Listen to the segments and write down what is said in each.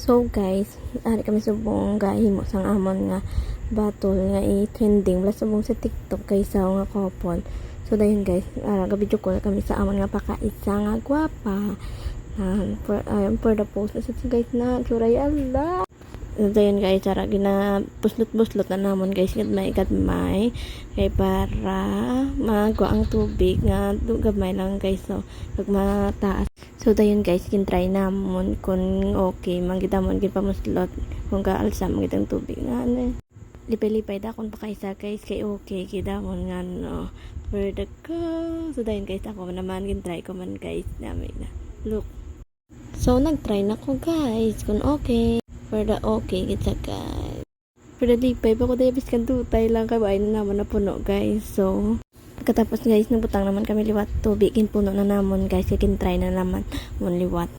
So guys, ari kami subong gahimo sang amon nga battle nga i-trending wala subong sa TikTok kaysa nga couple. So dayon guys, ga-video call kami sa amon nga pakaisa nga gwapa. For the post na sa guys na suray Allah. Dayon guys, gina buslot-buslot na namon guys gadmay kay para magwa ang tubig nga gamay lang guys, so pag mataas. So dayon guys, try namon kung okay manggitamon gid pamuslot kung kaalsa mangitang tubig nga lipay-lipay da kung pakaisa guys kay okay kidamon nga no for the go. So dayon guys, ako naman try ko man guys dami na look. So nagtry na ko guys kung okay for the okay kita guys. For the lipay pa ko dahil biskan tutay lang kay bahay na naman na puno guys. So pagkatapos guys, nabutang naman kami liwat tubig, puno na namon guys, kaya try na naman mon liwat.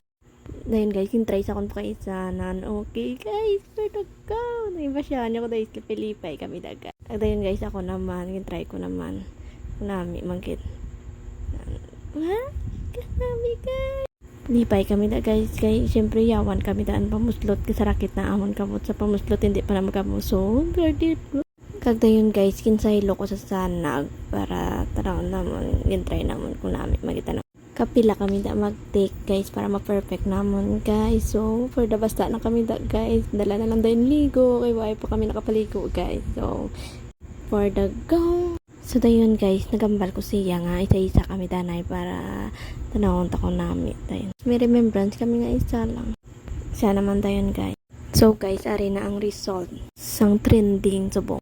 Dahil guys, try sa akong pakaisa nan okay guys, for the go. Naiba siya, niya ko guys, kapilipay kami dagat. Dahil guys, ako naman, try ko naman. Kunami, mangkit. Ha? Kunami guys. Lipay kami da guys, kay syempre yawan kami daan pamuslot, kasi rakit na amon kamot sa pamuslot, hindi pa naman kamuso. Kagdayon guys, kinsaylo ko sa sanag para tanaw namon, try namon kung namin magita na kapila kami da mag-take guys para ma-perfect namon guys. So for the basta na kami da guys, dala na lang dayon ligo kay why pa kami nakapaligo guys. So for the go. So dayon guys, nagambal ko siya nga isa-isa kami danay para tanawon ta ko nami dayon. May remembrance kami nga isa lang. Siya naman dayon guys. So guys, ari na ang result sang trending subong